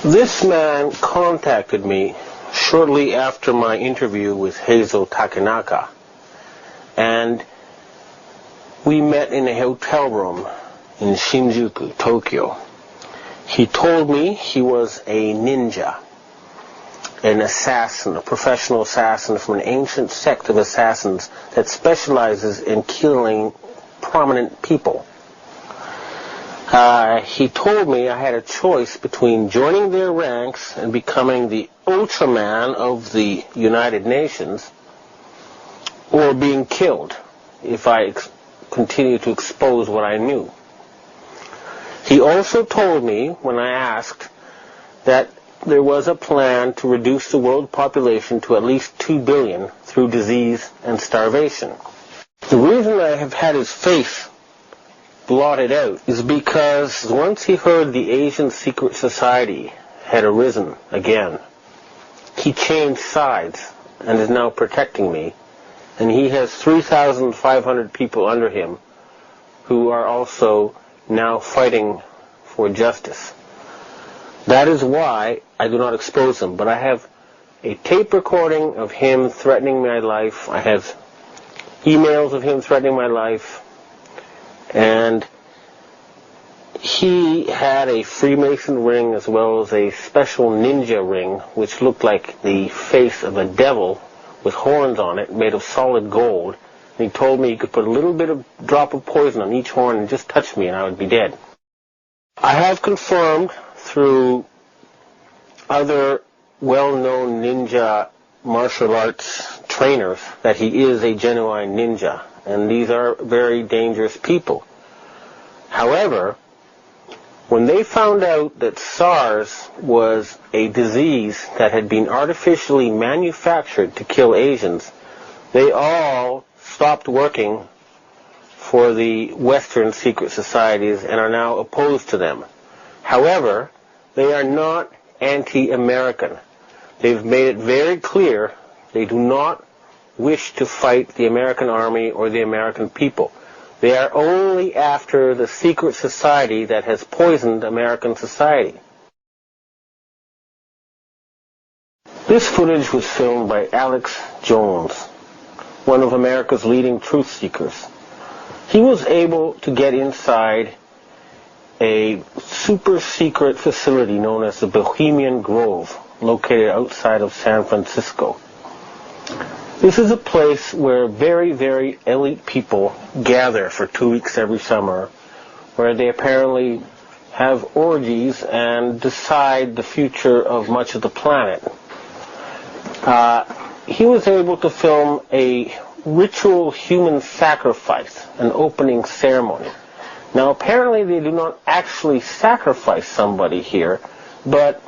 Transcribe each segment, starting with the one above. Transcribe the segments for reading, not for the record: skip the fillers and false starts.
This man contacted me shortly after my interview with Heizo Takenaka, and we met in a hotel room in Shinjuku, Tokyo. He told me he was a ninja, an assassin, a professional assassin from an ancient sect of assassins that specializes in killing prominent people. He told me I had a choice between joining their ranks and becoming the Ultraman of the United Nations, or being killed if I continue to expose what I knew. He also told me, when I asked, that there was a plan to reduce the world population to at least 2 billion through disease and starvation. The reason I have had his face blotted out is because once he heard the Asian secret society had arisen again, he changed sides and is now protecting me, and he has 3,500 people under him who are also now fighting for justice. That is why I do not expose him, but I have a tape recording of him threatening my life. I have emails of him threatening my life, and he had a Freemason ring as well as a special ninja ring which looked like the face of a devil with horns on it made of solid gold. And he told me he could put a little bit of drop of poison on each horn and just touch me and I would be dead. I have confirmed through other well-known ninja martial arts trainers that he is a genuine ninja, and these are very dangerous people. However, when they found out that SARS was a disease that had been artificially manufactured to kill Asians, they all stopped working for the Western secret societies and are now opposed to them. However, they are not anti-American. They've made it very clear they do not wish to fight the American army or the American people. They are only after the secret society that has poisoned American society. This footage was filmed by Alex Jones, one of America's leading truth seekers. He was able to get inside a super secret facility known as the Bohemian Grove, located outside of San Francisco. This is a place where very, very elite people gather for 2 weeks every summer, where they apparently have orgies and decide the future of much of the planet. He was able to film a ritual human sacrifice, an opening ceremony. Now, apparently they do not actually sacrifice somebody here, but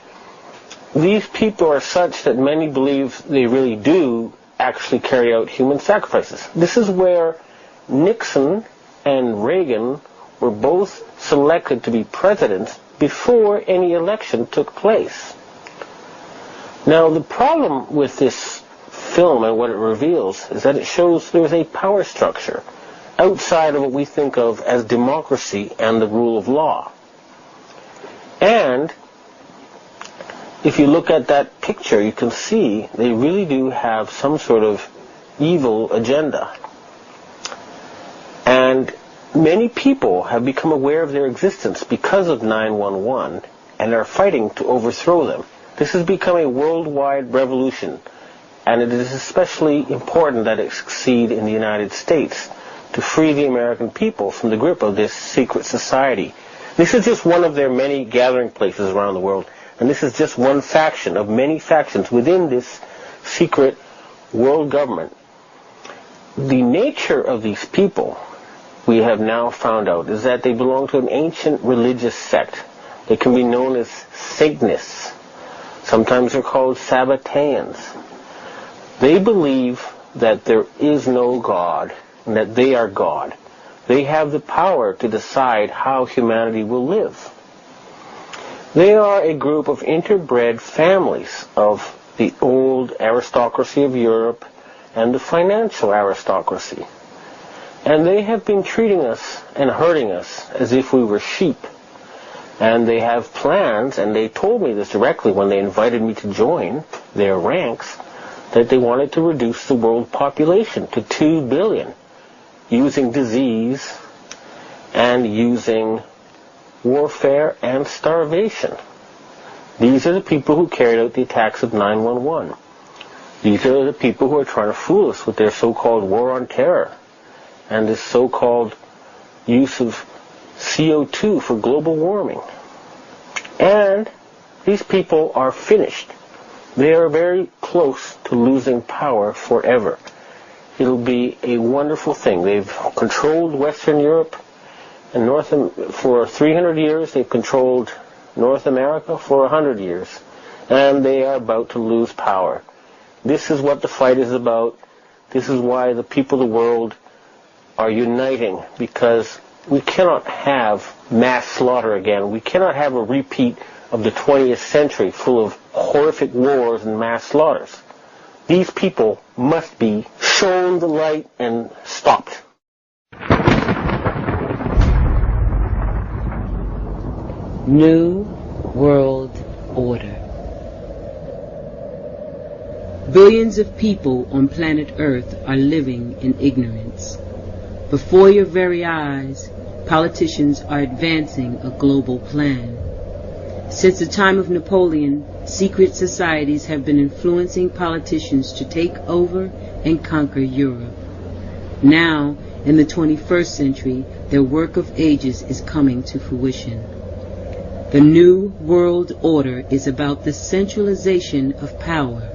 these people are such that many believe they really do actually carry out human sacrifices. This is where Nixon and Reagan were both selected to be presidents before any election took place. Now, the problem with this film and what it reveals is that it shows there's a power structure outside of what we think of as democracy and the rule of law. And if you look at that picture, you can see they really do have some sort of evil agenda. And many people have become aware of their existence because of 9/11 and are fighting to overthrow them. This has become a worldwide revolution, and it is especially important that it succeed in the United States to free the American people from the grip of this secret society. This is just one of their many gathering places around the world, and this is just one faction of many factions within this secret world government. The nature of these people, we have now found out, is that they belong to an ancient religious sect. They can be known as Satanists. Sometimes they're called Sabbateans. They believe that there is no God and that they are God. They have the power to decide how humanity will live. They are a group of interbred families of the old aristocracy of Europe and the financial aristocracy. And they have been treating us and hurting us as if we were sheep. And they have plans, and they told me this directly when they invited me to join their ranks, that they wanted to reduce the world population to 2 billion using disease and using warfare and starvation. These are the people who carried out the attacks of 9/11. These are the people who are trying to fool us with their so-called war on terror and this so-called use of CO2 for global warming. And these people are finished. They are very close to losing power forever. It'll be a wonderful thing. They've controlled Western Europe and for 300 years. They've controlled North America for 100 years. And they are about to lose power. This is what the fight is about. This is why the people of the world are uniting, because we cannot have mass slaughter again. We cannot have a repeat of the 20th century full of horrific wars and mass slaughters. These people must be shown the light and stopped. New World Order. Billions of people on planet Earth are living in ignorance. Before your very eyes, politicians are advancing a global plan. Since the time of Napoleon, secret societies have been influencing politicians to take over and conquer Europe. Now, in the 21st century, their work of ages is coming to fruition. The New World Order is about the centralization of power.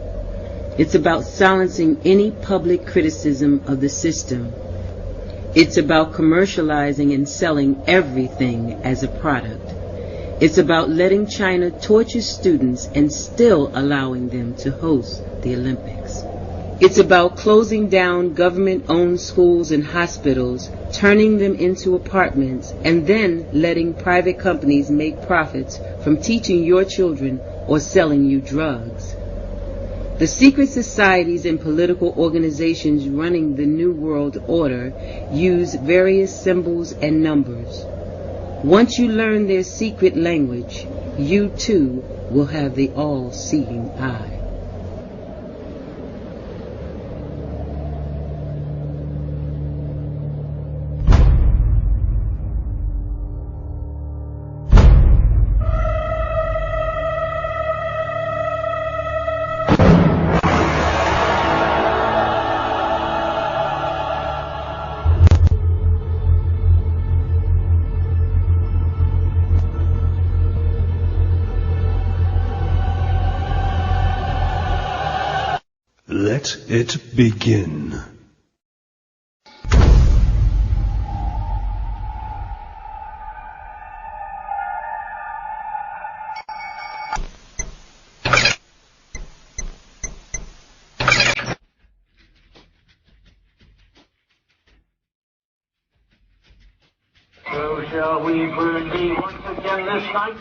It's about silencing any public criticism of the system. It's about commercializing and selling everything as a product. It's about letting China torture students and still allowing them to host the Olympics. It's about closing down government-owned schools and hospitals, turning them into apartments, and then letting private companies make profits from teaching your children or selling you drugs. The secret societies and political organizations running the New World Order use various symbols and numbers. Once you learn their secret language, you too will have the all-seeing eye. Let it begin. So shall we burn thee once again this night?